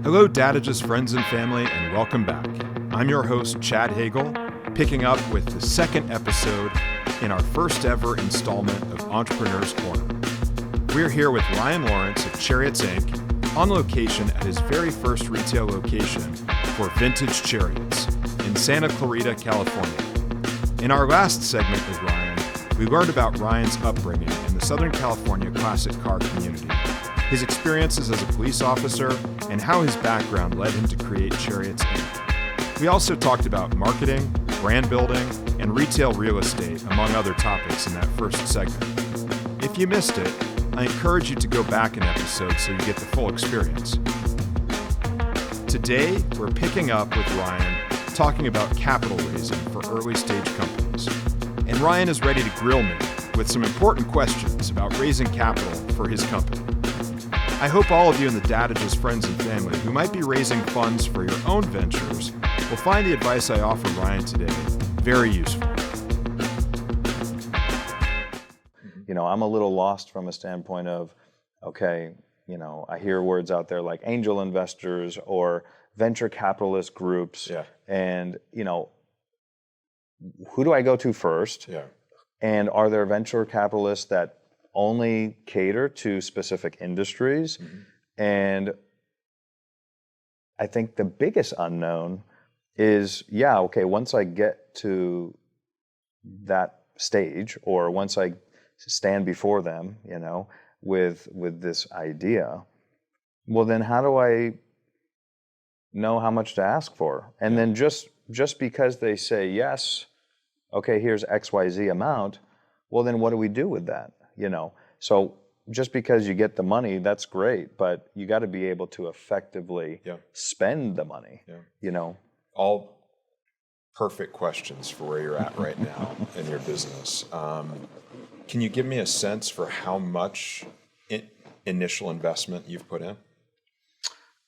Hello, Dadages friends and family, and welcome back. I'm your host, Chad Hagle, picking up with the second episode in our first ever installment of Entrepreneur's Corner. We're here with Ryan Lawrence of Chariots, Inc., on location at his very first retail location for vintage Chariots in Santa Clarita, California. In our last segment with Ryan, we learned about Ryan's upbringing in the Southern California classic car community, his experiences as a police officer, and how his background led him to create Chariots, Inc. We also talked about marketing, brand building, and retail real estate, among other topics in that first segment. If you missed it, I encourage you to go back an episode so you get the full experience. Today, we're picking up with Ryan, talking about capital raising for early stage companies. And Ryan is ready to grill me with some important questions about raising capital for his company. I hope all of you in the Dadages friends and family who might be raising funds for your own ventures will find the advice I offer Ryan today very useful. You know, I'm a little lost from a standpoint of, okay, you know, I hear words out there like angel investors or venture capitalist groups. Yeah. And, you know, who do I go to first? Yeah. And are there venture capitalists that only cater to specific industries? Mm-hmm. And I think the biggest unknown is, yeah, okay, once I get to that stage, or once I stand before them, you know, with this idea, well, then how do I know how much to ask for? And then just because they say yes, okay, here's XYZ amount, well, then what do we do with that? You know, so just because you get the money, that's great, but you got to be able to effectively spend the money, you know. All perfect questions for where you're at right now in your business. Can you give me a sense for how much initial investment you've put in?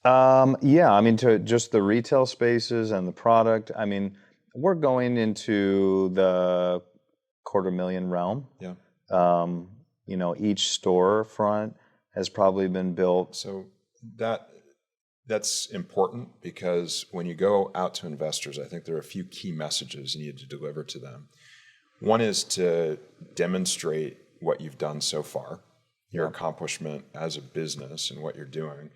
Yeah, I mean, to just the retail spaces and the product, I mean, we're going into the $250,000 realm. Yeah. You know, each storefront has probably been built. So that's important, because when you go out to investors, I think there are a few key messages you need to deliver to them. One is to demonstrate what you've done so far, your accomplishment as a business and what you're doing.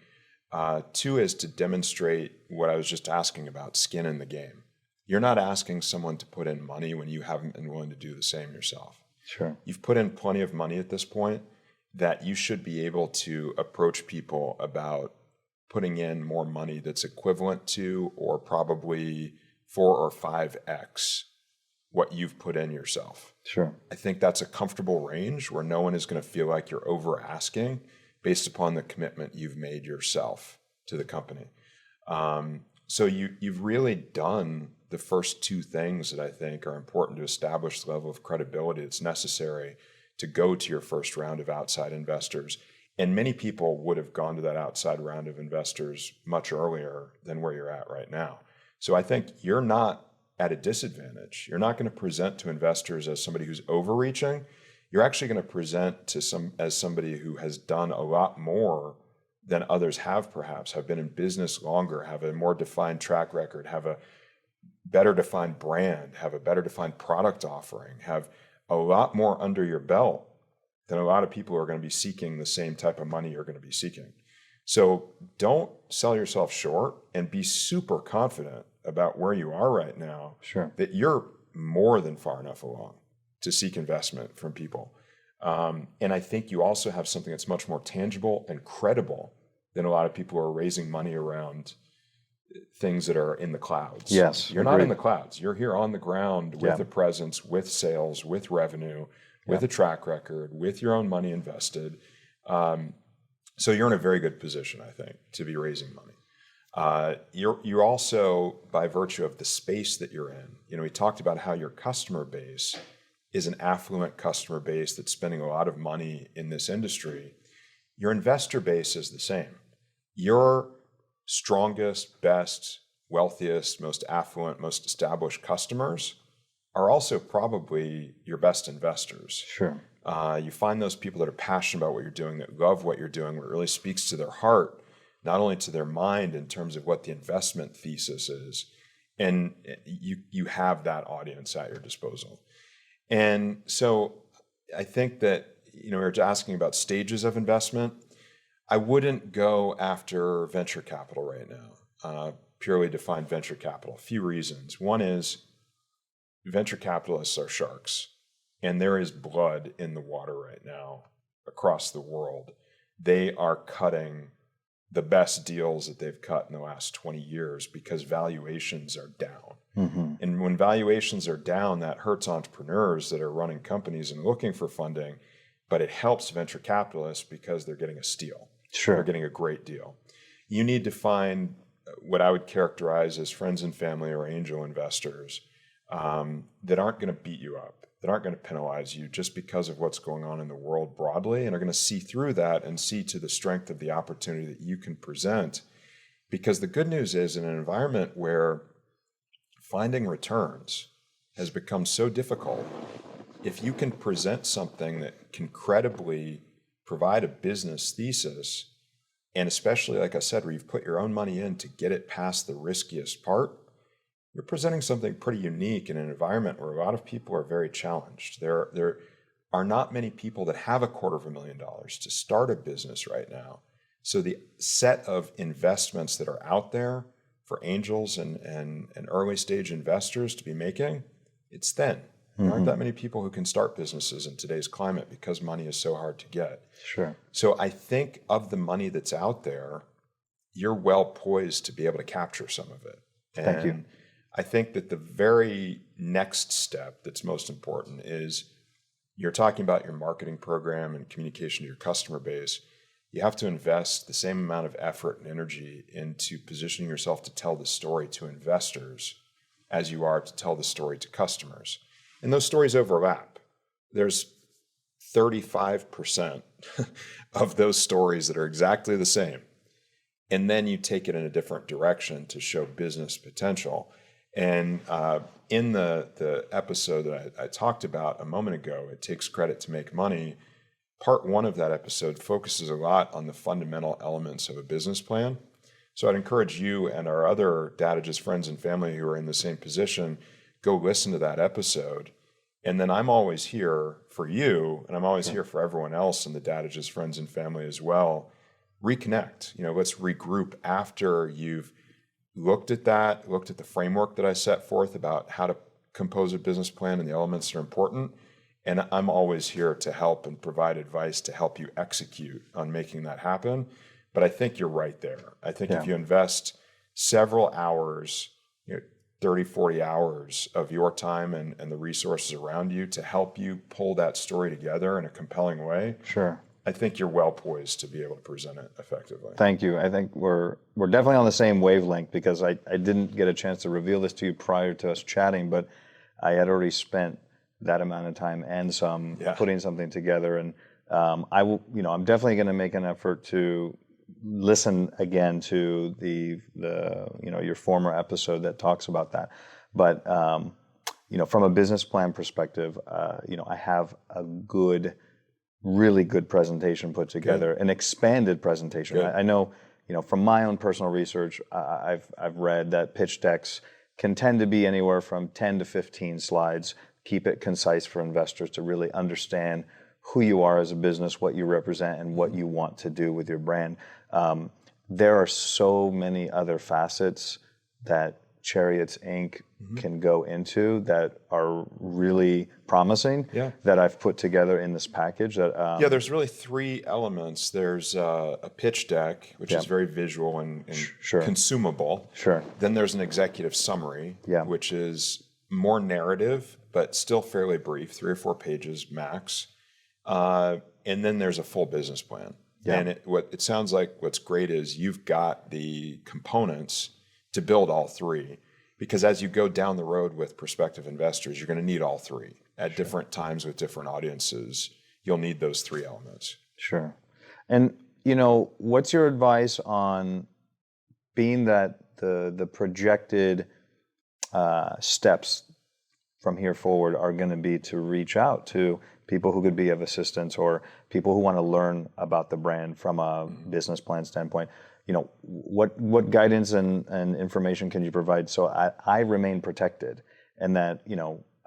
Two is to demonstrate what I was just asking about, skin in the game. You're not asking someone to put in money when you haven't been willing to do the same yourself. Sure. You've put in plenty of money at this point that you should be able to approach people about putting in more money that's equivalent to, or probably 4 or 5x what you've put in yourself. Sure. I think that's a comfortable range where no one is going to feel like you're over asking based upon the commitment you've made yourself to the company. So you've really done the first two things that I think are important to establish the level of credibility that's necessary to go to your first round of outside investors. And many people would have gone to that outside round of investors much earlier than where you're at right now. So I think you're not at a disadvantage. You're not going to present to investors as somebody who's overreaching. You're actually going to present to as somebody who has done a lot more than others have, perhaps, have been in business longer, have a more defined track record, have a better defined brand, have a better defined product offering, have a lot more under your belt than a lot of people who are going to be seeking the same type of money you're going to be seeking. So don't sell yourself short, and be super confident about where you are right now. Sure. That you're more than far enough along to seek investment from people. And I think you also have something that's much more tangible and credible than a lot of people who are raising money around things that are in the clouds. Yes. You're not in the clouds. You're here on the ground with a presence, with sales, with revenue, with a track record, with your own money invested. So you're in a very good position, I think, to be raising money. You're also, by virtue of the space that you're in, you know, we talked about how your customer base is an affluent customer base that's spending a lot of money in this industry. Your investor base is the same. Your strongest, best, wealthiest, most affluent, most established customers are also probably your best investors. Sure. You find those people that are passionate about what you're doing, that love what you're doing, what really speaks to their heart. not only to their mind in terms of what the investment thesis is, and you have that audience at your disposal. And so I think that, we were asking about stages of investment. I wouldn't go after venture capital right now, purely defined venture capital. A few reasons. One is venture capitalists are sharks, and there is blood in the water right now across the world. They are cutting the best deals that they've cut in the last 20 years because valuations are down. Mm-hmm. And when valuations are down, that hurts entrepreneurs that are running companies and looking for funding, but it helps venture capitalists because they're getting a steal. Sure. They're getting a great deal. You need to find what I would characterize as friends and family or angel investors that aren't going to beat you up, that aren't going to penalize you just because of what's going on in the world broadly, and are going to see through that and see to the strength of the opportunity that you can present. Because the good news is, in an environment where finding returns has become so difficult, if you can present something that can credibly provide a business thesis, and especially, like I said, where you've put your own money in to get it past the riskiest part, you're presenting something pretty unique in an environment where a lot of people are very challenged. There are not many people that have $250,000 to start a business right now. So the set of investments that are out there for angels and early stage investors to be making, it's thin. There aren't that many people who can start businesses in today's climate because money is so hard to get. Sure. So I think of the money that's out there, you're well poised to be able to capture some of it. Thank you. I think that the very next step that's most important is you're talking about your marketing program and communication to your customer base. You have to invest the same amount of effort and energy into positioning yourself to tell the story to investors as you are to tell the story to customers. And those stories overlap. There's 35% of those stories that are exactly the same. And then you take it in a different direction to show business potential. And in the episode that I talked about a moment ago, It Takes Credit to Make Money, part one of that episode focuses a lot on the fundamental elements of a business plan. So I'd encourage you and our other Dadages friends and family who are in the same position, go listen to that episode. And then I'm always here for you, and I'm always here for everyone else in the Dadages friends and family as well. Reconnect. Let's regroup after you've looked at the framework that I set forth about how to compose a business plan and the elements that are important. And I'm always here to help and provide advice to help you execute on making that happen. But I think you're right there. I think if you invest several hours, 30, 40 hours of your time and the resources around you to help you pull that story together in a compelling way. Sure. I think you're well poised to be able to present it effectively. Thank you. I think we're definitely on the same wavelength, because I didn't get a chance to reveal this to you prior to us chatting, but I had already spent that amount of time and some putting something together. And I will, I'm definitely going to make an effort to listen again to the your former episode that talks about that. But from a business plan perspective, I have a really good presentation put together, an expanded presentation. I know, from my own personal research, I've read that pitch decks can tend to be anywhere from 10 to 15 slides. Keep it concise for investors to really understand who you are as a business, what you represent, and what you want to do with your brand. There are so many other facets that Chariots Inc. can go into that are really promising that I've put together in this package. That there's really three elements. There's a pitch deck, which is very visual and consumable. Sure. Then there's an executive summary, which is more narrative, but still fairly brief, 3 or 4 pages max. And then there's a full business plan. And it sounds like what's great is you've got the components to build all three, because as you go down the road with prospective investors, you're going to need all three at different times with different audiences. You'll need those 3 elements. Sure. And, what's your advice on being that the projected steps from here forward are going to be to reach out to people who could be of assistance or people who want to learn about the brand from a business plan standpoint? what guidance and information can you provide so I remain protected, and that,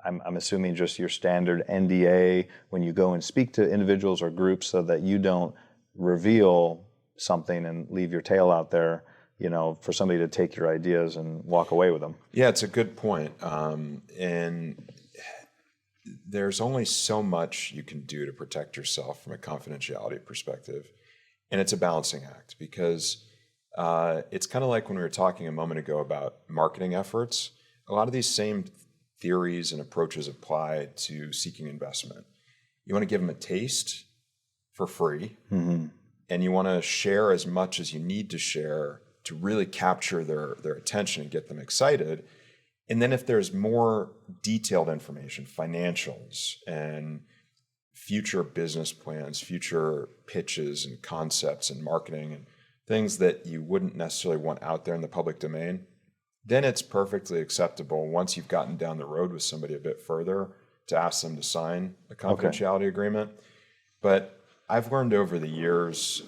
I'm assuming just your standard NDA when you go and speak to individuals or groups, so that you don't reveal something and leave your tail out there, for somebody to take your ideas and walk away with them. Yeah, it's a good point. And there's only so much you can do to protect yourself from a confidentiality perspective. And it's a balancing act, because it's kind of like when we were talking a moment ago about marketing efforts. A lot of these same theories and approaches apply to seeking investment. You want to give them a taste for free, and you want to share as much as you need to share to really capture their attention and get them excited. And then if there's more detailed information, financials and future business plans, future pitches and concepts and marketing and things that you wouldn't necessarily want out there in the public domain, then it's perfectly acceptable, once you've gotten down the road with somebody a bit further, to ask them to sign a confidentiality agreement. But I've learned over the years,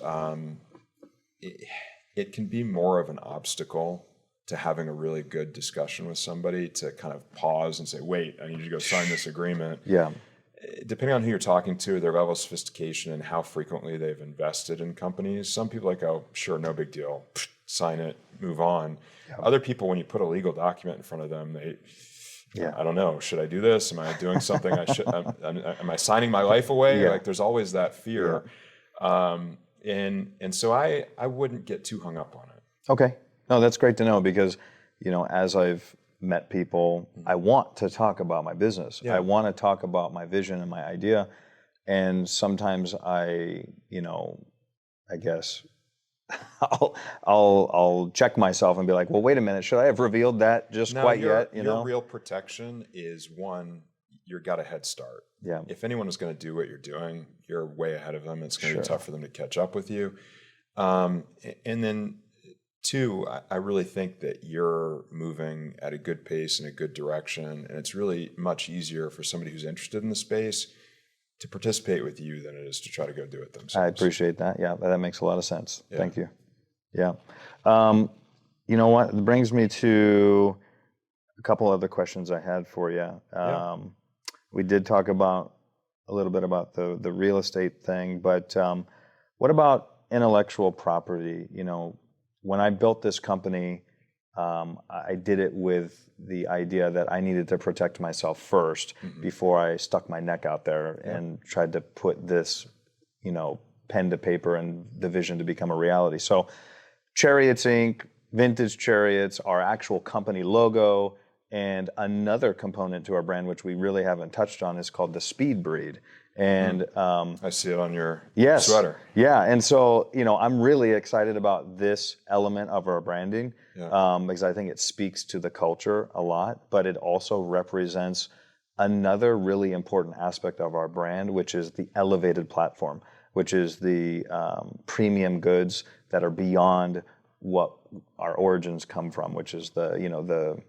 it can be more of an obstacle to having a really good discussion with somebody, to kind of pause and say, wait, I need you to go sign this agreement. Yeah. Depending on who you're talking to, their level of sophistication and how frequently they've invested in companies, some people are like, oh, sure, no big deal, sign it, move on. Yeah. Other people, when you put a legal document in front of them, I don't know, should I do this? Am I doing something I should? Am I signing my life away? Yeah. Like, there's always that fear. Yeah. And so I wouldn't get too hung up on it. Okay. No, that's great to know, because, as I've met people, I want to talk about my business. Yeah. I want to talk about my vision and my idea. And sometimes I guess I'll check myself and be like, well, wait a minute, should I have revealed that yet? Your real protection is, one, you've got a head start. Yeah. If anyone is going to do what you're doing, you're way ahead of them. It's going to be tough for them to catch up with you. And then two, I really think that you're moving at a good pace in a good direction, and it's really much easier for somebody who's interested in the space to participate with you than it is to try to go do it themselves. I appreciate that. Yeah, that makes a lot of sense. Yeah. Thank you. Yeah. You know what? It brings me to a couple other questions I had for you. We did talk a little bit about the real estate thing, but what about intellectual property? When I built this company, I did it with the idea that I needed to protect myself first before I stuck my neck out there and tried to put this, pen to paper and the vision to become a reality. So Chariots Inc., Vintage Chariots, our actual company logo, and another component to our brand, which we really haven't touched on, is called the Speed Breed. And I see it on your yes, sweater. Yeah, and so I'm really excited about this element of our branding because I think it speaks to the culture a lot, but it also represents another really important aspect of our brand, which is the elevated platform, which is the premium goods that are beyond what our origins come from, which is the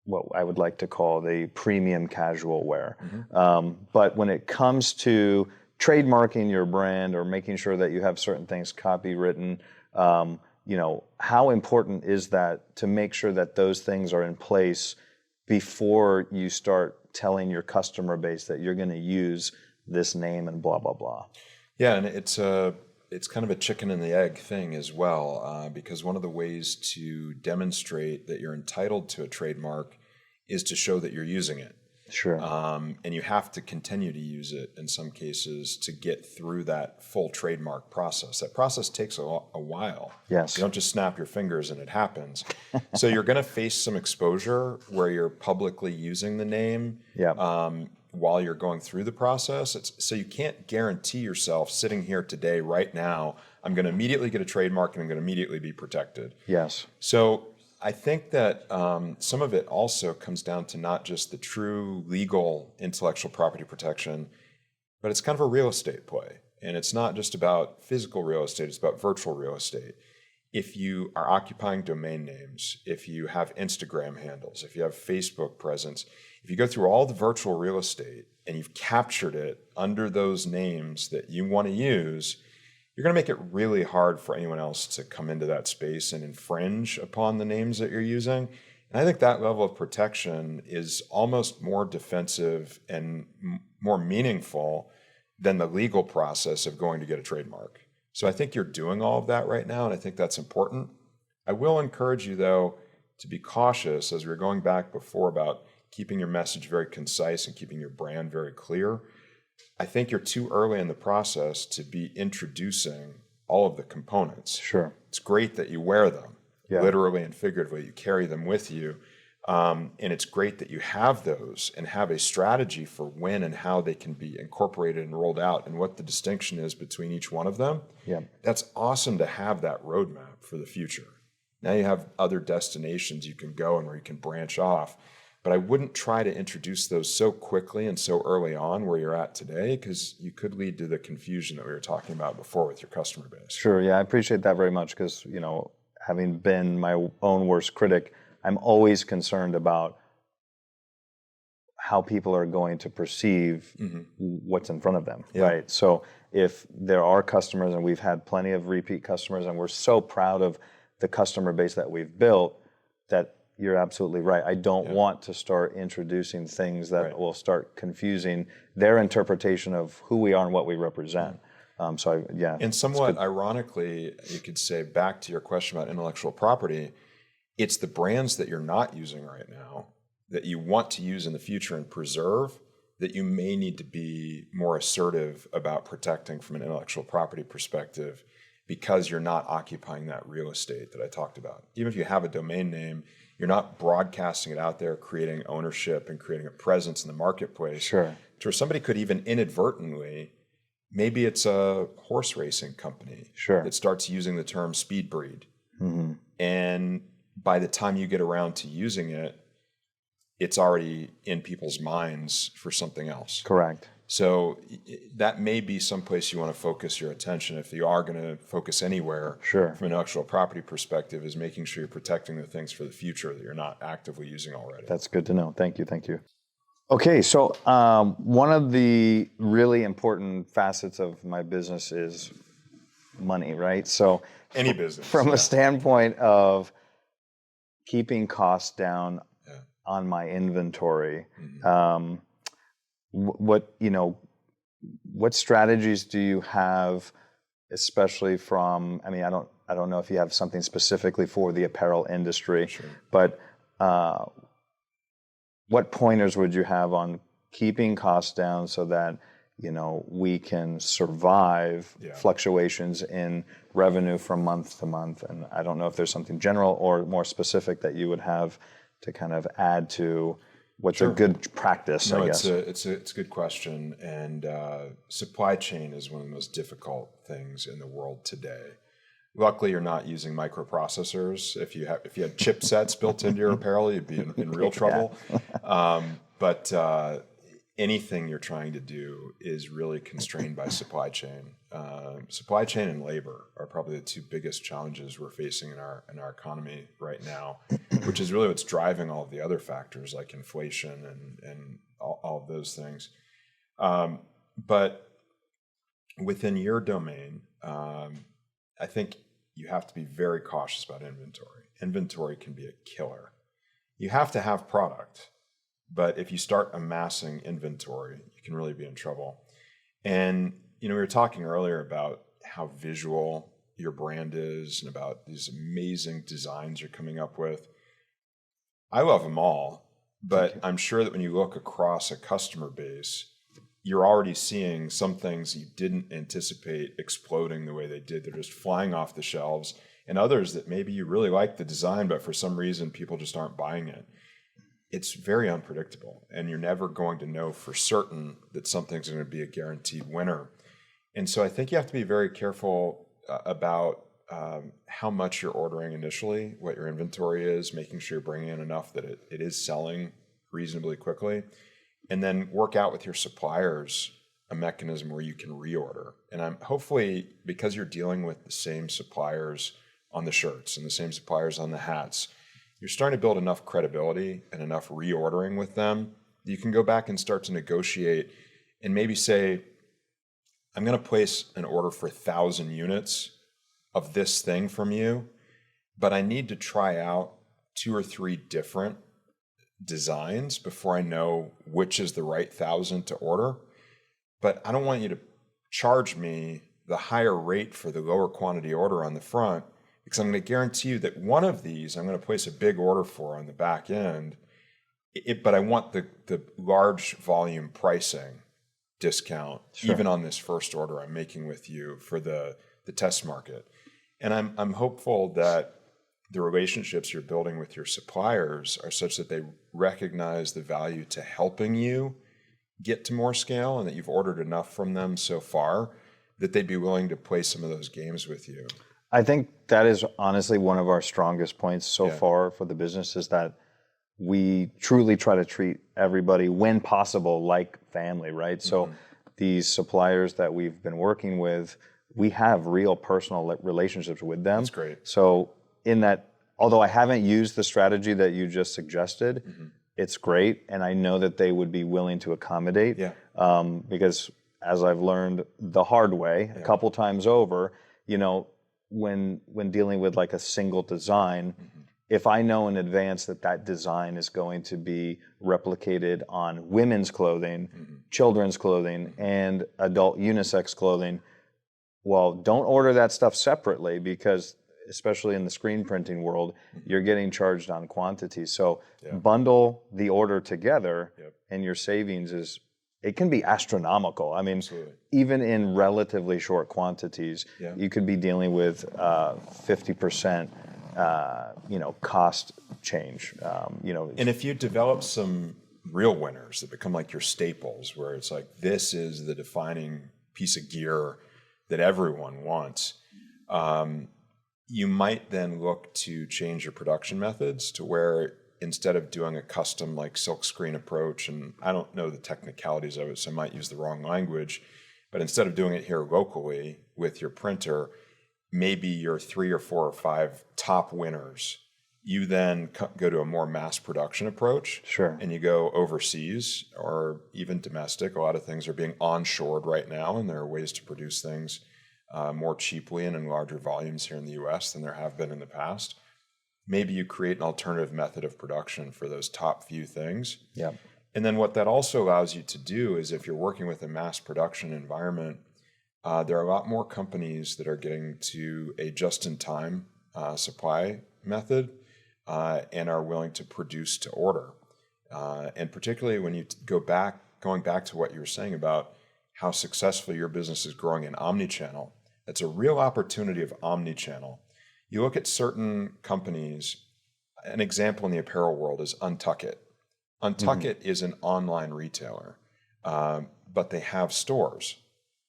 what I would like to call the premium casual wear. But when it comes to trademarking your brand or making sure that you have certain things copywritten, how important is that to make sure that those things are in place before you start telling your customer base that you're going to use this name and blah, blah, blah? Yeah, and it's kind of a chicken and the egg thing as well, because one of the ways to demonstrate that you're entitled to a trademark is to show that you're using it. Sure. And you have to continue to use it in some cases to get through that full trademark process. That process takes a while. Yes. You don't just snap your fingers and it happens. So you're going to face some exposure where you're publicly using the name. While you're going through the process. So you can't guarantee yourself sitting here today, right now, I'm going to immediately get a trademark and I'm going to immediately be protected. Yes. So I think that some of it also comes down to not just the true legal intellectual property protection, but it's kind of a real estate play. And it's not just about physical real estate, it's about virtual real estate. If you are occupying domain names, if you have Instagram handles, if you have Facebook presence, if you go through all the virtual real estate and you've captured it under those names that you want to use, you're going to make it really hard for anyone else to come into that space and infringe upon the names that you're using. And I think that level of protection is almost more defensive and more meaningful than the legal process of going to get a trademark. So I think you're doing all of that right now, and I think that's important. I will encourage you, though, to be cautious, as we were going back before about keeping your message very concise and keeping your brand very clear. I think you're too early in the process to be introducing all of the components. Sure. It's great that you wear them, literally and figuratively. You carry them with you. And it's great that you have those and have a strategy for when and how they can be incorporated and rolled out and what the distinction is between each one of them. Yeah. That's awesome to have that roadmap for the future. Now you have other destinations you can go and where you can branch off. But I wouldn't try to introduce those so quickly and so early on where you're at today, because you could lead to the confusion that we were talking about before with your customer base. Sure, yeah, I appreciate that very much because, having been my own worst critic, I'm always concerned about how people are going to perceive what's in front of them, right? So if there are customers, and we've had plenty of repeat customers, and we're so proud of the customer base that we've built, that you're absolutely right. I don't want to start introducing things that will start confusing their interpretation of who we are and what we represent. And somewhat ironically, you could say, back to your question about intellectual property, it's the brands that you're not using right now that you want to use in the future and preserve that you may need to be more assertive about protecting from an intellectual property perspective, because you're not occupying that real estate that I talked about. Even if you have a domain name, you're not broadcasting it out there, creating ownership and creating a presence in the marketplace. Sure. To where somebody could even inadvertently, maybe it's a horse racing company that starts using the term speed breed. And by the time you get around to using it, it's already in people's minds for something else. Correct. So that may be someplace you want to focus your attention if you are going to focus anywhere from an intellectual property perspective, is making sure you're protecting the things for the future that you're not actively using already. That's good to know. Thank you. Thank you. Okay, so one of the really important facets of my business is money, right? So any business. From a standpoint of keeping costs down on my inventory, what strategies do you have, especially from, I don't know if you have something specifically for the apparel industry, but what pointers would you have on keeping costs down so that, we can survive fluctuations in revenue from month to month? And I don't know if there's something general or more specific that you would have to kind of add to what's a good practice, I guess. It's a good question. And supply chain is one of the most difficult things in the world today. Luckily, you're not using microprocessors. If you had chipsets built into your apparel, you'd be in real trouble. But anything you're trying to do is really constrained by supply chain. Supply chain and labor are probably the two biggest challenges we're facing in our economy right now, which is really what's driving all of the other factors like inflation and all of those things. But within your domain, I think you have to be very cautious about inventory. Inventory can be a killer. You have to have product, but if you start amassing inventory, you can really be in trouble. And we were talking earlier about how visual your brand is and about these amazing designs you're coming up with. I love them all, but I'm sure that when you look across a customer base, you're already seeing some things you didn't anticipate exploding the way they did. They're just flying off the shelves, and others that maybe you really like the design, but for some reason people just aren't buying it. It's very unpredictable, and you're never going to know for certain that something's going to be a guaranteed winner. And so I think you have to be very careful about how much you're ordering initially, what your inventory is, making sure you're bringing in enough that it is selling reasonably quickly, and then work out with your suppliers a mechanism where you can reorder. And I'm hopefully, because you're dealing with the same suppliers on the shirts and the same suppliers on the hats, you're starting to build enough credibility and enough reordering with them that you can go back and start to negotiate and maybe say, I'm going to place an order for 1,000 units of this thing from you, but I need to try out 2 or 3 different designs before I know which is the right 1,000 to order. But I don't want you to charge me the higher rate for the lower quantity order on the front, because I'm going to guarantee you that one of these I'm going to place a big order for on the back end, but I want the large volume pricing discount, Sure. even on this first order I'm making with you for the test market. And I'm hopeful that the relationships you're building with your suppliers are such that they recognize the value to helping you get to more scale, and that you've ordered enough from them so far that they'd be willing to play some of those games with you. I think that is honestly one of our strongest points so Yeah. far for the business, is that we truly try to treat everybody, when possible, like family, right? So these suppliers that we've been working with, we have real personal relationships with them. That's great. So in that, although I haven't used the strategy that you just suggested, it's great, and I know that they would be willing to accommodate. Yeah. Because as I've learned the hard way a couple times over, you know, when dealing with like a single design, if I know in advance that that design is going to be replicated on women's clothing, children's clothing, and adult unisex clothing, well, don't order that stuff separately, because especially in the screen printing world, you're getting charged on quantity. So bundle the order together, and your savings it can be astronomical. I mean, Absolutely. even in relatively short quantities, you could be dealing with 50%, cost change. And if you develop some real winners that become like your staples, where it's like, this is the defining piece of gear that everyone wants, you might then look to change your production methods to where, instead of doing a custom like silk screen approach, and I don't know the technicalities of it, so I might use the wrong language, but instead of doing it here locally with your printer, maybe your 3 or 4 or 5 top winners, you then go to a more mass production approach. Sure. And you go overseas or even domestic. A lot of things are being onshored right now, and there are ways to produce things more cheaply and in larger volumes here in the US than there have been in the past. Maybe you create an alternative method of production for those top few things. Yeah. And then what that also allows you to do is, if you're working with a mass production environment, there are a lot more companies that are getting to a just-in-time supply method and are willing to produce to order. And particularly when you going back to what you were saying about how successful your business is growing in omnichannel, that's a real opportunity of omnichannel. You look at certain companies, an example in the apparel world is Untuckit. Untuckit is an online retailer, but they have stores.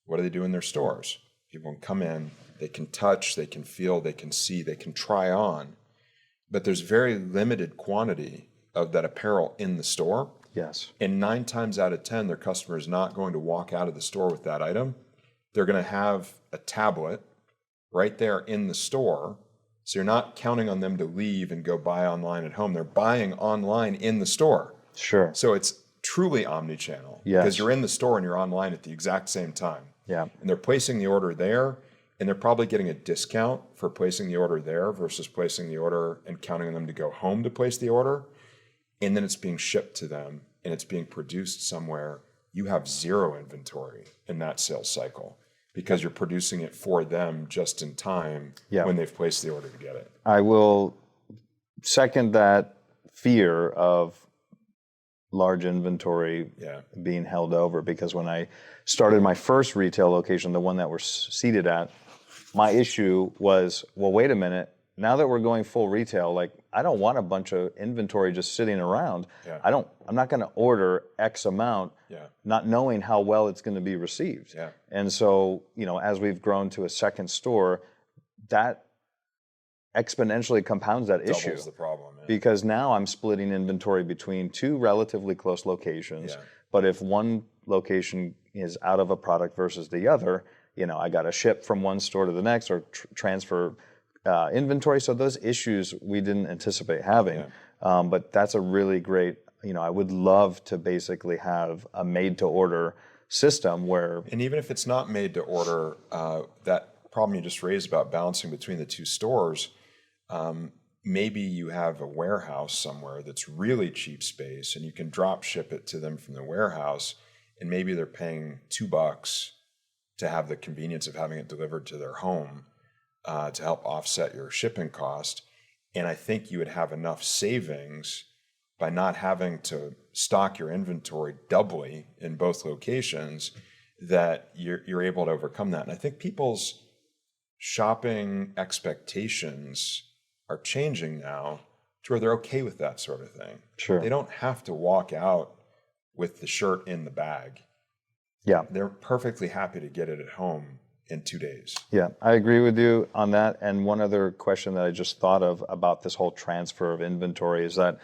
What do they do in their stores? People can come in, they can touch, they can feel, they can see, they can try on, but there's very limited quantity of that apparel in the store. Yes. And 9 times out of 10, their customer is not going to walk out of the store with that item. They're going to have a tablet right there in the store. So you're not counting on them to leave and go buy online at home. They're buying online in the store. Sure. So it's truly omnichannel. Yes. Because you're in the store and you're online at the exact same time. Yeah. And they're placing the order there, and they're probably getting a discount for placing the order there versus placing the order and counting on them to go home to place the order. And then it's being shipped to them and it's being produced somewhere. You have zero inventory in that sales cycle, because you're producing it for them just in time when they've placed the order to get it. I will second that fear of large inventory being held over, because when I started my first retail location, the one that we're seated at, my issue was, well, wait a minute, now that we're going full retail, like, I don't want a bunch of inventory just sitting around. I'm not going to order X amount, not knowing how well it's going to be received. And so, as we've grown to a second store, that exponentially compounds that issue. Doubles the problem. Because now I'm splitting inventory between 2 relatively close locations. But if one location is out of a product versus the other, I got to ship from one store to the next or transfer inventory. So those issues we didn't anticipate having. But that's a really great, I would love to basically have a made to order system where, And even if it's not made to order, that problem you just raised about balancing between the two stores, maybe you have a warehouse somewhere that's really cheap space and you can drop ship it to them from the warehouse, and maybe they're paying $2 to have the convenience of having it delivered to their home to help offset your shipping cost. And I think you would have enough savings by not having to stock your inventory doubly in both locations that you're able to overcome that. And I think people's shopping expectations are changing now to where they're okay with that sort of thing. Sure. They don't have to walk out with the shirt in the bag. Yeah. They're perfectly happy to get it at home in 2 days. Yeah, I agree with you on that. And one other question that I just thought of about this whole transfer of inventory is that,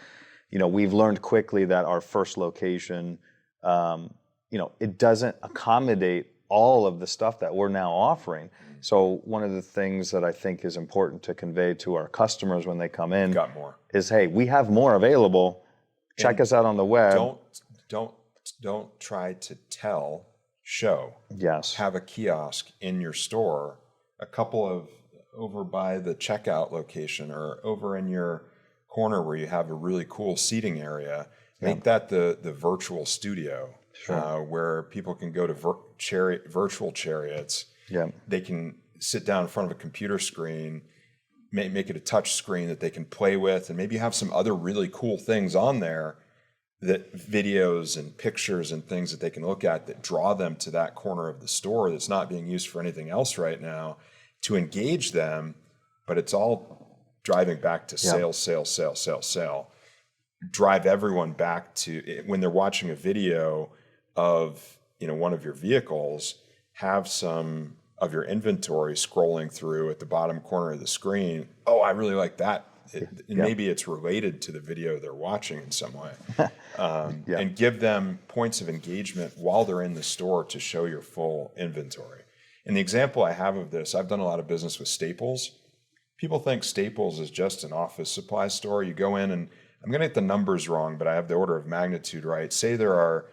we've learned quickly that our first location, it doesn't accommodate all of the stuff that we're now offering. So one of the things that I think is important to convey to our customers when they come in Got more. is, hey, we have more available. Check us out on the web. Don't try to tell, show. Yes. Have a kiosk in your store, a couple of over by the checkout location or over in your corner where you have a really cool seating area. Make that the virtual studio. Sure. Where people can go to virtual Chariots. Yeah. They can sit down in front of a computer screen, make it a touch screen that they can play with, and maybe have some other really cool things on there, that videos and pictures and things that they can look at that draw them to that corner of the store that's not being used for anything else right now, to engage them. But it's all driving back to sale. Drive everyone back to, when they're watching a video of one of your vehicles, have some of your inventory scrolling through at the bottom corner of the screen. Oh, I really like that. Maybe it's related to the video they're watching in some way. And give them points of engagement while they're in the store to show your full inventory. And the example I have of this, I've done a lot of business with Staples. People think Staples is just an office supply store. You go in, and I'm going to get the numbers wrong, but I have the order of magnitude right. Say there are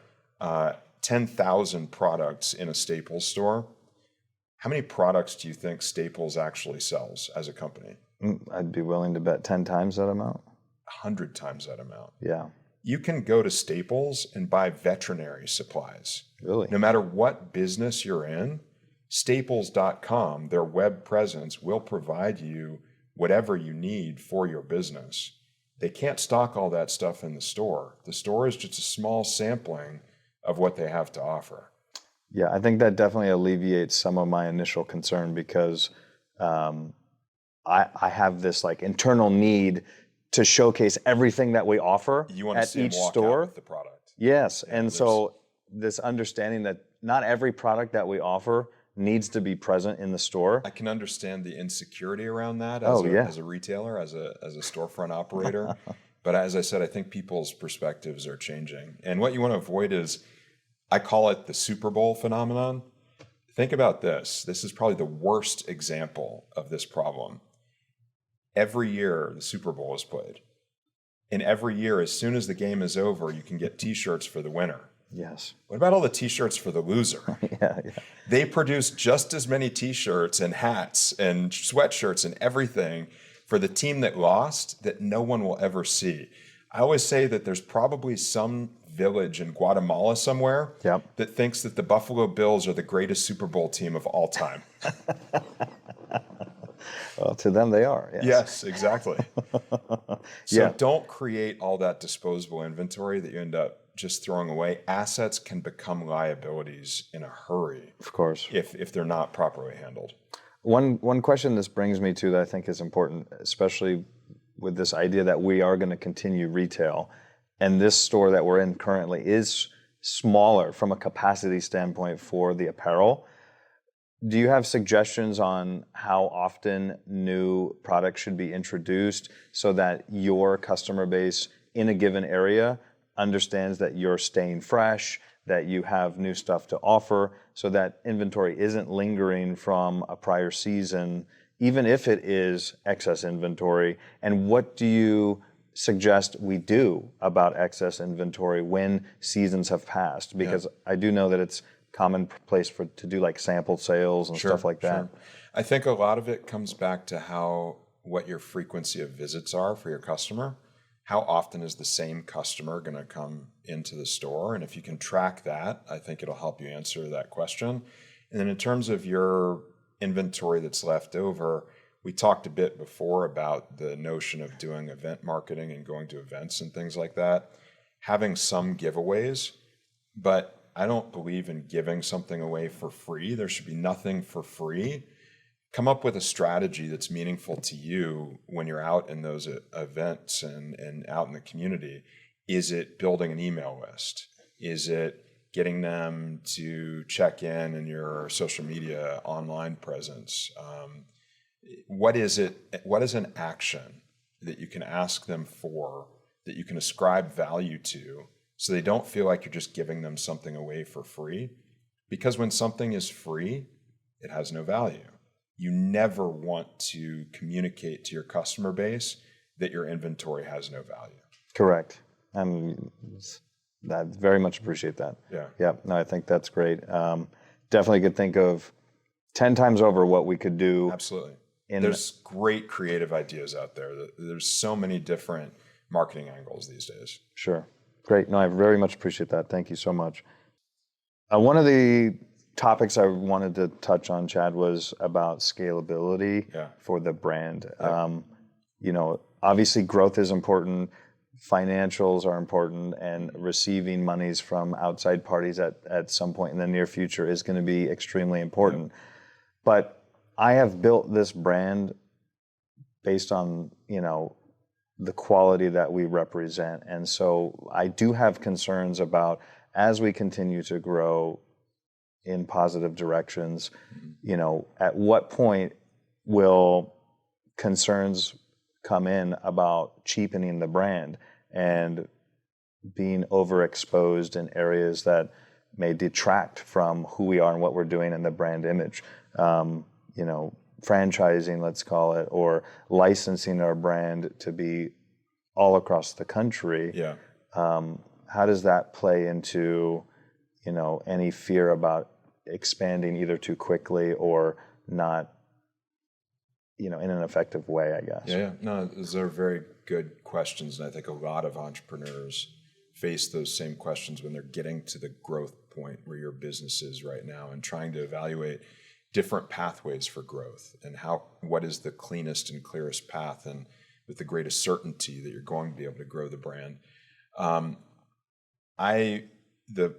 10,000 products in a Staples store. How many products do you think Staples actually sells as a company? I'd be willing to bet 10 times that amount. 100 times that amount. Yeah. You can go to Staples and buy veterinary supplies. Really? No matter what business you're in, Staples.com, their web presence, will provide you whatever you need for your business. They can't stock all that stuff in the store. The store is just a small sampling of what they have to offer. Yeah, I think that definitely alleviates some of my initial concern, because I have this internal need to showcase everything that we offer You want to at see each them walk store. out with the product. Yes, and so this understanding that not every product that we offer needs to be present in the store. I can understand the insecurity around that as a retailer, as a storefront operator. But as I said, I think people's perspectives are changing. And what you want to avoid is, I call it the Super Bowl phenomenon. Think about this. This is probably the worst example of this problem. Every year, the Super Bowl is played. And every year, as soon as the game is over, you can get T-shirts for the winner. Yes. What about all the T-shirts for the loser? Yeah. They produce just as many T-shirts and hats and sweatshirts and everything for the team that lost that no one will ever see. I always say that there's probably some village in Guatemala somewhere that thinks that the Buffalo Bills are the greatest Super Bowl team of all time. Well, to them they are. Yes, exactly. So don't create all that disposable inventory that you end up just throwing away. Assets can become liabilities in a hurry. Of course. If they're not properly handled. One question this brings me to that I think is important, especially with this idea that we are going to continue retail, and this store that we're in currently is smaller from a capacity standpoint for the apparel. Do you have suggestions on how often new products should be introduced so that your customer base in a given area understands that you're staying fresh, that you have new stuff to offer, so that inventory isn't lingering from a prior season, even if it is excess inventory? And what do you suggest we do about excess inventory when seasons have passed? Because I do know that it's commonplace to do like sample sales and stuff like that? Sure. I think a lot of it comes back to what your frequency of visits are for your customer. How often is the same customer going to come into the store? And if you can track that, I think it'll help you answer that question. And then in terms of your inventory that's left over, we talked a bit before about the notion of doing event marketing and going to events and things like that, having some giveaways, but I don't believe in giving something away for free. There should be nothing for free. Come up with a strategy that's meaningful to you when you're out in those events and out in the community. Is it building an email list? Is it getting them to check in your social media online presence? What is it? What is an action that you can ask them for, that you can ascribe value to, so they don't feel like you're just giving them something away for free? Because when something is free, it has no value. You never want to communicate to your customer base that your inventory has no value. Correct. I very much appreciate that. Yeah. No, I think that's great. Definitely could think of 10 times over what we could do. Absolutely. There's great creative ideas out there. There's so many different marketing angles these days. Sure. Great. No, I very much appreciate that. Thank you so much. One of the topics I wanted to touch on, Chad, was about scalability for the brand. Yeah. Obviously growth is important, financials are important, and receiving monies from outside parties at some point in the near future is going to be extremely important. Yeah. But I have built this brand based on, the quality that we represent. And so I do have concerns about, as we continue to grow in positive directions, at what point will concerns come in about cheapening the brand and being overexposed in areas that may detract from who we are and what we're doing in the brand image. Franchising, let's call it, or licensing our brand to be all across the country. Yeah. How does that play into, any fear about expanding either too quickly or not, in an effective way, I guess? Yeah. No, those are very good questions. And I think a lot of entrepreneurs face those same questions when they're getting to the growth point where your business is right now, and trying to evaluate different pathways for growth and what is the cleanest and clearest path, and with the greatest certainty that you're going to be able to grow the brand. The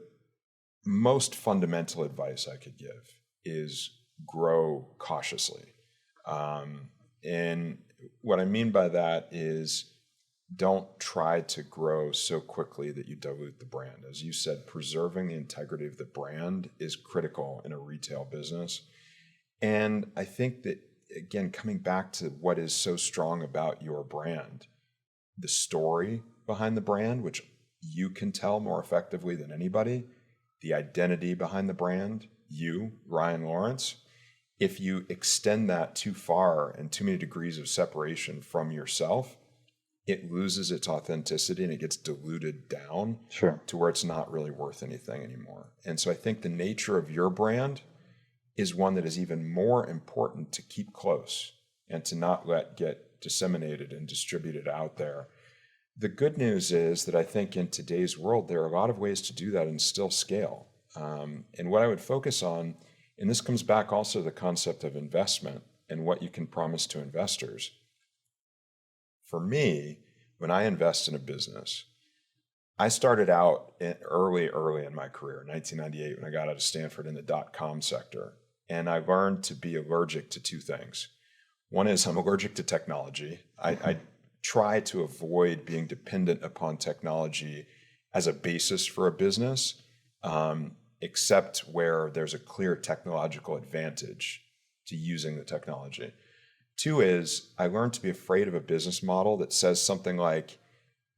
most fundamental advice I could give is grow cautiously. And what I mean by that is, don't try to grow so quickly that you dilute the brand. As you said, preserving the integrity of the brand is critical in a retail business. And I think that, again, coming back to what is so strong about your brand, the story behind the brand, which you can tell more effectively than anybody, the identity behind the brand, you, Ryan Lawrence, if you extend that too far and too many degrees of separation from yourself, it loses its authenticity and it gets diluted down to where it's not really worth anything anymore. And so I think the nature of your brand is one that is even more important to keep close and to not let get disseminated and distributed out there. The good news is that I think in today's world, there are a lot of ways to do that and still scale. And what I would focus on, and this comes back also to the concept of investment and what you can promise to investors. For me, when I invest in a business, I started out early in my career, 1998, when I got out of Stanford in the .com sector. And I learned to be allergic to two things. One is I'm allergic to technology. I try to avoid being dependent upon technology as a basis for a business, except where there's a clear technological advantage to using the technology. Two is I learned to be afraid of a business model that says something like,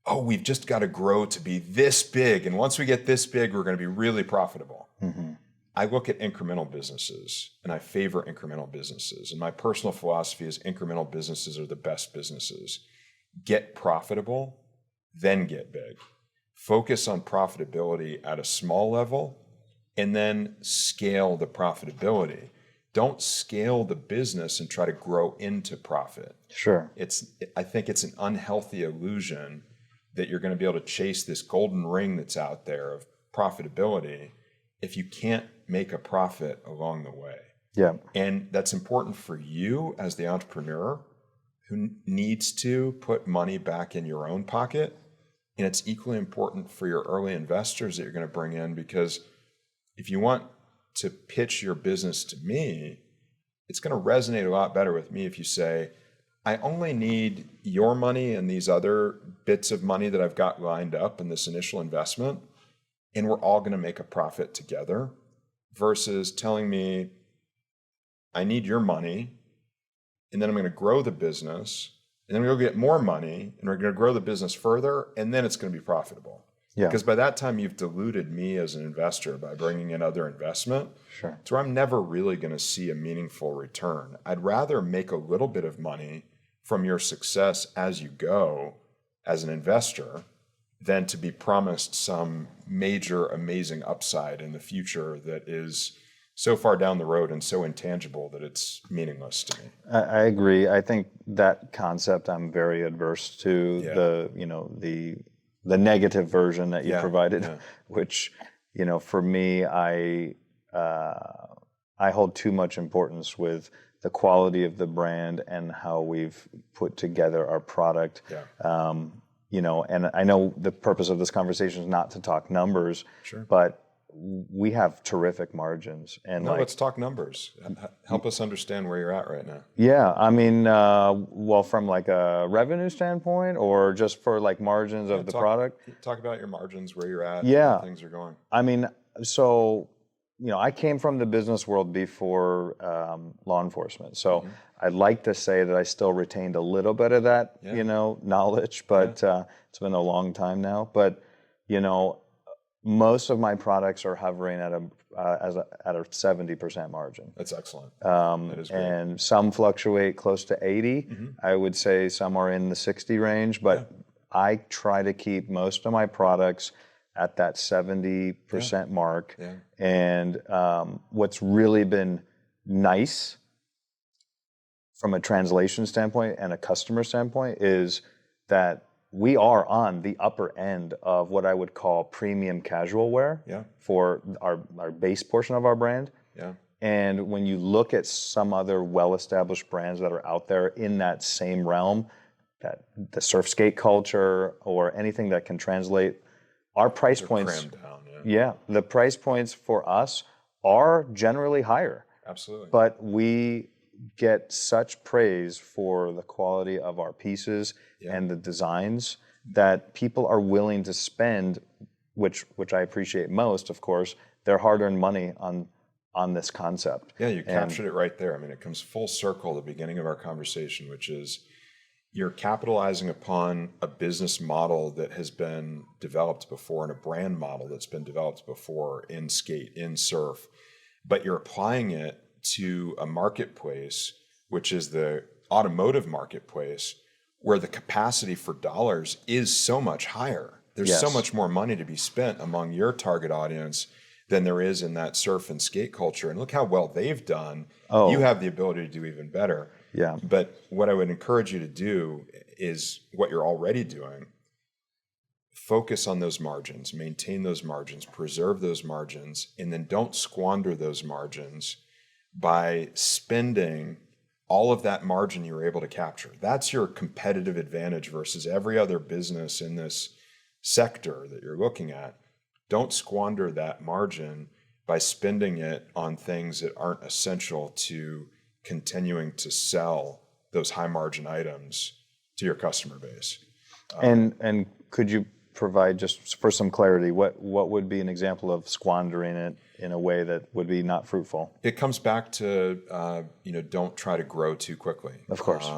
oh, we've just got to grow to be this big. And once we get this big, we're going to be really profitable. Mm-hmm. I look at incremental businesses and I favor incremental businesses. And my personal philosophy is incremental businesses are the best businesses. Get profitable, then get big. Focus on profitability at a small level and then scale the profitability. Don't scale the business and try to grow into profit. Sure. I think it's an unhealthy illusion that you're going to be able to chase this golden ring that's out there of profitability if you can't make a profit along the way. Yeah. And that's important for you as the entrepreneur who needs to put money back in your own pocket. And it's equally important for your early investors that you're going to bring in, because if you want to pitch your business to me, it's going to resonate a lot better with me if you say, I only need your money and these other bits of money that I've got lined up in this initial investment, and we're all going to make a profit together, versus telling me, I need your money, and then I'm going to grow the business, and then we'll get more money, and we're going to grow the business further, and then it's going to be profitable. Yeah. Because by that time, you've diluted me as an investor by bringing in other investment. Sure. So I'm never really going to see a meaningful return. I'd rather make a little bit of money from your success as you go as an investor than to be promised some major, amazing upside in the future that is so far down the road and so intangible that it's meaningless to me. I agree. I think that concept I'm very adverse to. The negative version that you provided, which, for me, I hold too much importance with the quality of the brand and how we've put together our product. And I know the purpose of this conversation is not to talk numbers, but we have terrific margins. And let's talk numbers. Help us understand where you're at right now. Yeah, I mean, from like a revenue standpoint, or just for like margins of the product? Talk about your margins, where you're at, how things are going. I mean, so, I came from the business world before law enforcement. So I'd like to say that I still retained a little bit of that, knowledge, but it's been a long time now. But, most of my products are hovering at a 70% margin. That's excellent. That is great. And some fluctuate close to 80. I would say some are in the 60 range, but I try to keep most of my products at that 70% mark. And what's really been nice from a translation standpoint and a customer standpoint is that we are on the upper end of what I would call premium casual wear for our base portion of our brand. And when you look at some other well-established brands that are out there in that same realm, that the surf skate culture or anything that can translate, our price points, crammed down, the price points for us are generally higher. Absolutely. But we get such praise for the quality of our pieces and the designs that people are willing to spend, which I appreciate most, of course, their hard-earned money on this concept. Yeah, you captured it right there. I mean, it comes full circle at the beginning of our conversation, which is you're capitalizing upon a business model that has been developed before and a brand model that's been developed before in skate, in surf, but you're applying it to a marketplace, which is the automotive marketplace, where the capacity for dollars is so much higher. There's so much more money to be spent among your target audience than there is in that surf and skate culture. And look how well they've done. You have the ability to do even better. But what I would encourage you to do is what you're already doing. Focus on those margins, maintain those margins, preserve those margins, and then don't squander those margins by spending all of that margin you were able to capture. That's your competitive advantage versus every other business in this sector that you're looking at. Don't squander that margin by spending it on things that aren't essential to continuing to sell those high margin items to your customer base. And could you provide, just for some clarity, what would be an example of squandering it in a way that would be not fruitful? It comes back to, don't try to grow too quickly. Of course.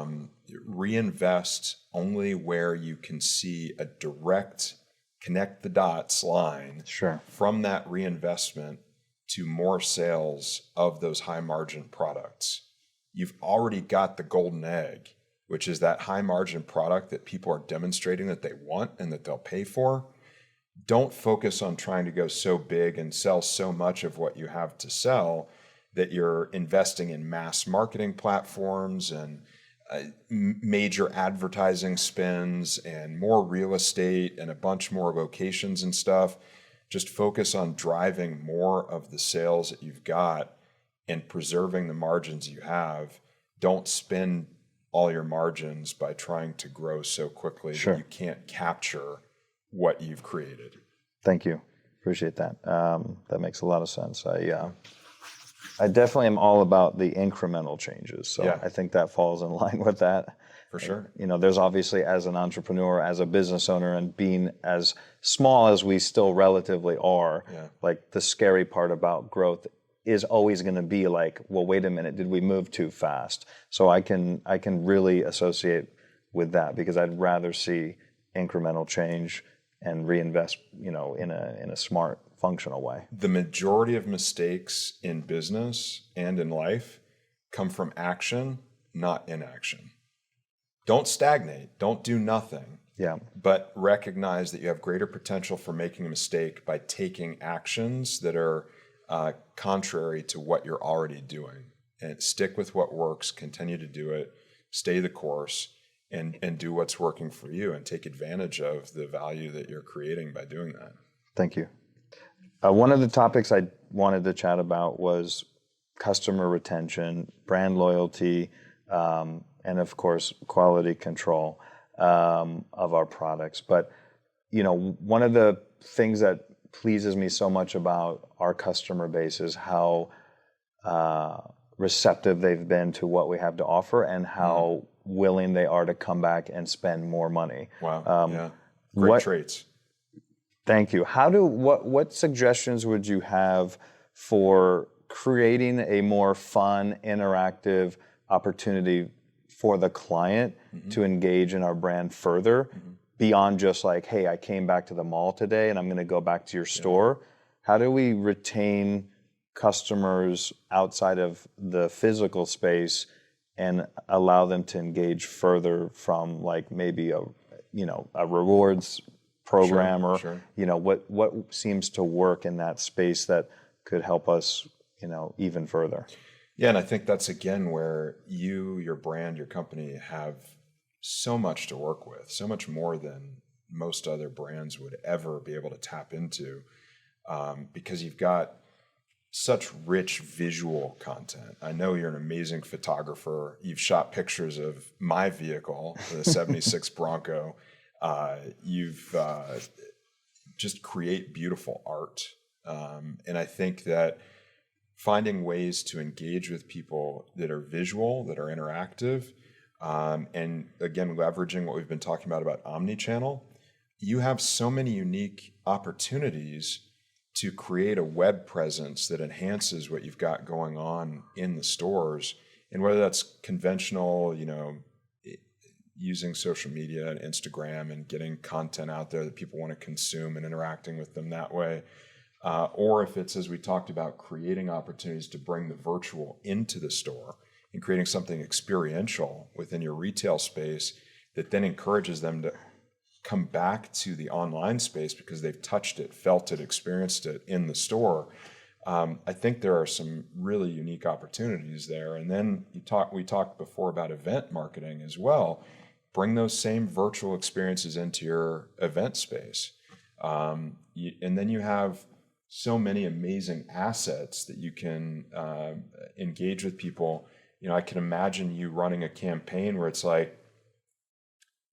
Reinvest only where you can see a direct connect the dots line from that reinvestment to more sales of those high margin products. You've already got the golden egg, which is that high margin product that people are demonstrating that they want and that they'll pay for. don't focus on trying to go so big and sell so much of what you have to sell that you're investing in mass marketing platforms and major advertising spends and more real estate and a bunch more locations and stuff. Just focus on driving more of the sales that you've got and preserving the margins you have. Don't spend all your margins by trying to grow so quickly that you can't capture what you've created. Thank you. Appreciate that. That makes a lot of sense. I definitely am all about the incremental changes. So I think that falls in line with that. For sure. You know, there's obviously, as an entrepreneur, as a business owner, and being as small as we still relatively are, like the scary part about growth is always going to be like, well, wait a minute, did we move too fast? So I can really associate with that, because I'd rather see incremental change and reinvest, you know, in a smart, functional way. The majority of mistakes in business and in life come from action, not inaction. Don't stagnate. Don't do nothing. Yeah. But recognize that you have greater potential for making a mistake by taking actions that are contrary to what you're already doing. And stick with what works. Continue to do it. Stay the course. And do what's working for you, and take advantage of the value that you're creating by doing that. Thank you. One of the topics I wanted to chat about was customer retention, brand loyalty, and of course, quality control of our products. But, you know, one of the things that pleases me so much about our customer base is how receptive they've been to what we have to offer, and how willing they are to come back and spend more money. Wow. Great traits. Thank you. What suggestions would you have for creating a more fun, interactive opportunity for the client to engage in our brand further, beyond just like, hey, I came back to the mall today and I'm going to go back to your store? How do we retain customers outside of the physical space and allow them to engage further from, like, maybe a rewards program, you know, what seems to work in that space that could help us, you know, even further? Yeah, and I think that's again where you, your brand, your company have so much to work with, so much more than most other brands would ever be able to tap into, because you've got such rich visual content. I know you're an amazing photographer. You've shot pictures of my vehicle, the 76 Bronco. You've just create beautiful art. And I think that finding ways to engage with people that are visual, that are interactive, and again, leveraging what we've been talking about omnichannel, you have so many unique opportunities to create a web presence that enhances what you've got going on in the stores. And whether that's conventional, you know, using social media and Instagram and getting content out there that people want to consume and interacting with them that way, or if it's, as we talked about, creating opportunities to bring the virtual into the store and creating something experiential within your retail space that then encourages them to come back to the online space because they've touched it, felt it, experienced it in the store. I think there are some really unique opportunities there. And then we talked before about event marketing as well. Bring those same virtual experiences into your event space. And then you have so many amazing assets that you can engage with people. You know, I can imagine you running a campaign where it's like,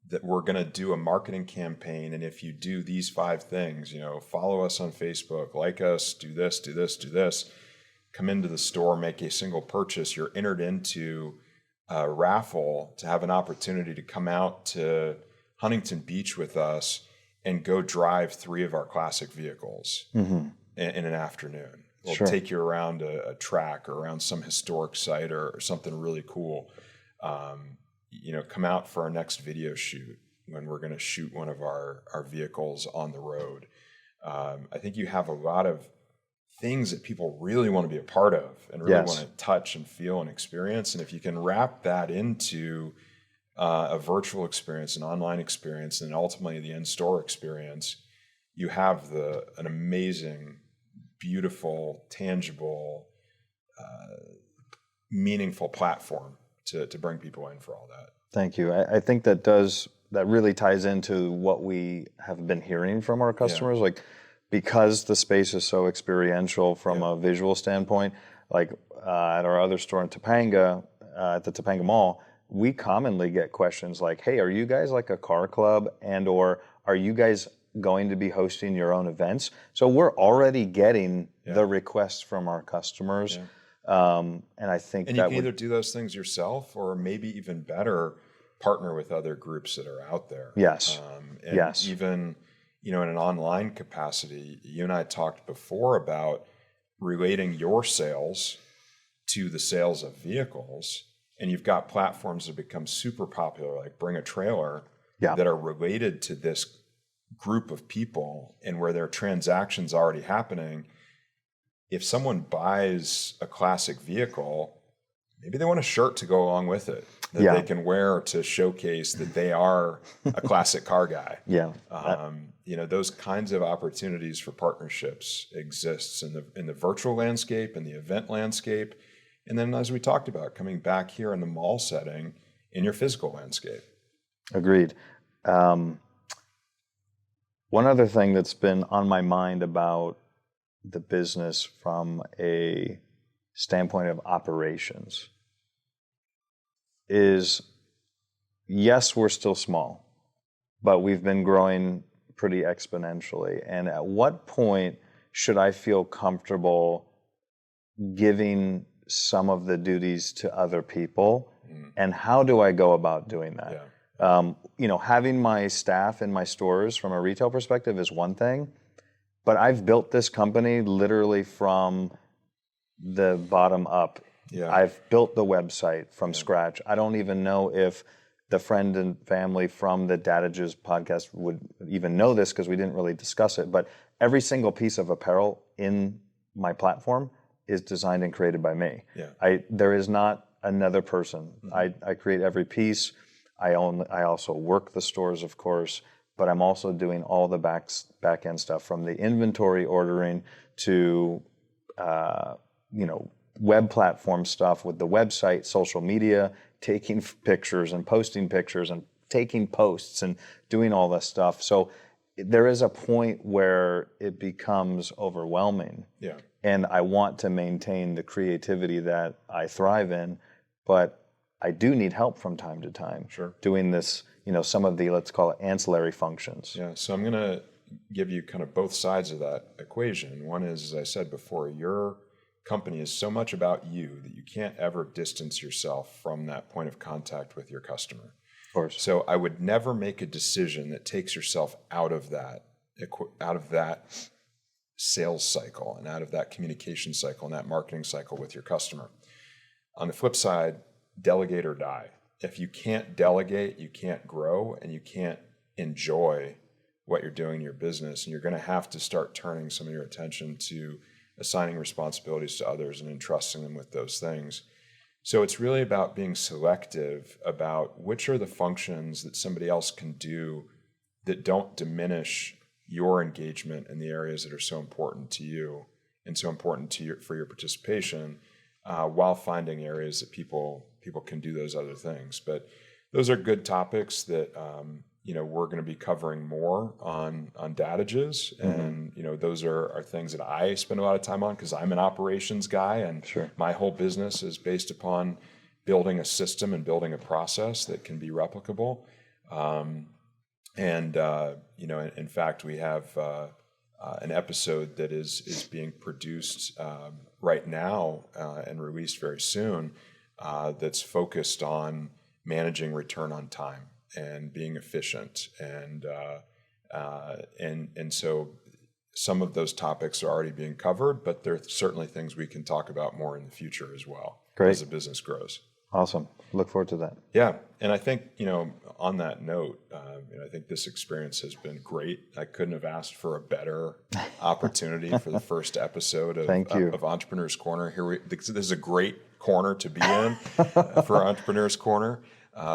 that we're going to do a marketing campaign, and if you do these 5 things, you know, follow us on Facebook, like us, do this, do this, do this, come into the store, make a single purchase, you're entered into a raffle to have an opportunity to come out to Huntington Beach with us and go drive 3 of our classic vehicles in an afternoon. We'll take you around a track or around some historic site or something really cool. You know, come out for our next video shoot when we're going to shoot one of our vehicles on the road. I think you have a lot of things that people really want to be a part of and really want to touch and feel and experience. And if you can wrap that into a virtual experience, an online experience, and ultimately the in-store experience, you have an amazing, beautiful, tangible, meaningful platform to bring people in for all that. Thank you. I think that really ties into what we have been hearing from our customers. Like, because the space is so experiential from a visual standpoint, like at our other store in Topanga, at the Topanga Mall, we commonly get questions like, hey, are you guys like a car club, and or are you guys going to be hosting your own events? So we're already getting the requests from our customers. And I think and that you can either do those things yourself, or maybe even better, partner with other groups that are out there. Yes. And even, in an online capacity, you and I talked before about relating your sales to the sales of vehicles. And you've got platforms that become super popular, like Bring a Trailer, that are related to this group of people and where there are transactions already happening. If someone buys a classic vehicle, maybe they want a shirt to go along with it that they can wear to showcase that they are a classic car guy. Those kinds of opportunities for partnerships exists in the virtual landscape, in the event landscape, and then, as we talked about, coming back here in the mall setting, in your physical landscape. Agreed. One other thing that's been on my mind about the business from a standpoint of operations is, yes, we're still small, but we've been growing pretty exponentially. And at what point should I feel comfortable giving some of the duties to other people, and how do I go about doing that? Having my staff in my stores from a retail perspective is one thing, but I've built this company literally from the bottom up. I've built the website from scratch. I don't even know if the friend and family from the Dadages podcast would even know this, because we didn't really discuss it, but every single piece of apparel in my platform is designed and created by me. There is not another person. I create every piece. I also work the stores, of course, but I'm also doing all the back end stuff, from the inventory ordering to web platform stuff with the website, social media, taking pictures and posting pictures and taking posts and doing all this stuff. So there is a point where it becomes overwhelming. And I want to maintain the creativity that I thrive in, but I do need help from time to time. Doing this, some of the, let's call it, ancillary functions. So I'm going to give you kind of both sides of that equation. One is, as I said before, your company is so much about you that you can't ever distance yourself from that point of contact with your customer. Of course. So I would never make a decision that takes yourself out of that sales cycle and out of that communication cycle and that marketing cycle with your customer. On the flip side, delegate or die. If you can't delegate, you can't grow, and you can't enjoy what you're doing in your business, and you're going to have to start turning some of your attention to assigning responsibilities to others and entrusting them with those things. So it's really about being selective about which are the functions that somebody else can do that don't diminish your engagement in the areas that are so important to you and so important to for your participation, while finding areas that people can do those other things. But those are good topics that we're going to be covering more on Dadages, and those are things that I spend a lot of time on because I'm an operations guy, and my whole business is based upon building a system and building a process that can be replicable. In fact, we have an episode that is being produced right now and released very soon that's focused on managing return on time and being efficient, and so some of those topics are already being covered, but there are certainly things we can talk about more in the future as well. Great. As the business grows. Awesome. Look forward to that. Yeah, and I think on that note, I think this experience has been great. I couldn't have asked for a better opportunity for the first episode of Entrepreneur's Corner. This is a great corner to be in for Entrepreneur's Corner.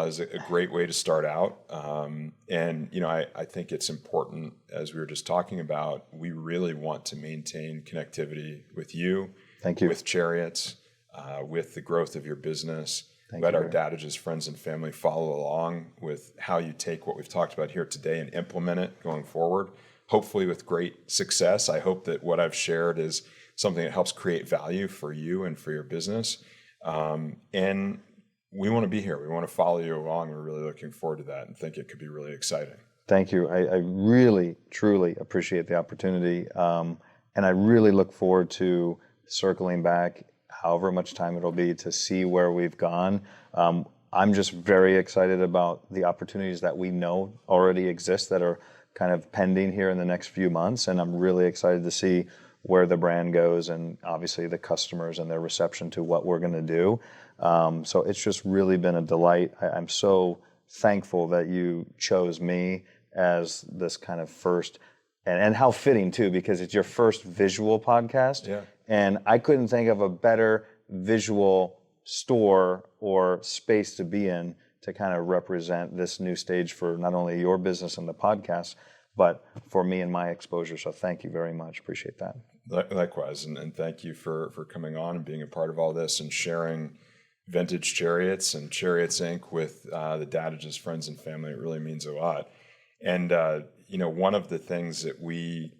is a great way to start out. And, I think it's important, as we were just talking about, we really want to maintain connectivity with you, Thank you. with Chariots, with the growth of your business. Thank Let you, our Barry. Dadages friends and family follow along with how you take what we've talked about here today and implement it going forward, hopefully with great success. I hope that what I've shared is something that helps create value for you and for your business. And we want to be here. We want to follow you along. We're really looking forward to that and think it could be really exciting. Thank you. I really, truly appreciate the opportunity. And I really look forward to circling back however much time it'll be to see where we've gone. I'm just very excited about the opportunities that we know already exist that are kind of pending here in the next few months. And I'm really excited to see where the brand goes and obviously the customers and their reception to what we're going to do. So it's just really been a delight. I'm so thankful that you chose me as this kind of first, and how fitting too, because it's your first visual podcast. Yeah. And I couldn't think of a better visual store or space to be in to kind of represent this new stage for not only your business and the podcast, but for me and my exposure. So thank you very much. Appreciate that. Likewise. And thank you for coming on and being a part of all this and sharing Vintage Chariots and Chariots Inc. with the Dadages friends and family. It really means a lot. And, one of the things that we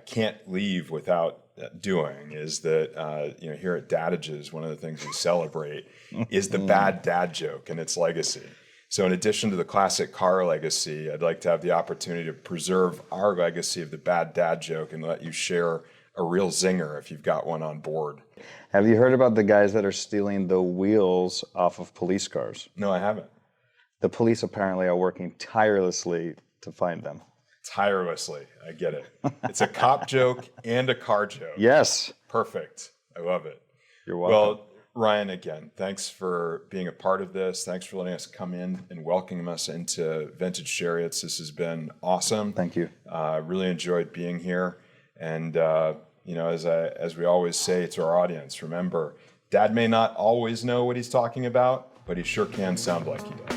can't leave without doing is that, here at Dadages, one of the things we celebrate is the bad dad joke and its legacy. So in addition to the classic car legacy, I'd like to have the opportunity to preserve our legacy of the bad dad joke and let you share a real zinger if you've got one on board. Have you heard about the guys that are stealing the wheels off of police cars? No, I haven't. The police apparently are working tirelessly to find them. Tirelessly. I get it. It's a cop joke and a car joke. Yes. Perfect. I love it. You're welcome. Well, Ryan, again, thanks for being a part of this. Thanks for letting us come in and welcoming us into Vintage Chariots. This has been awesome. Thank you. Really enjoyed being here. And, as we always say to our audience, remember, Dad may not always know what he's talking about, but he sure can sound like he does.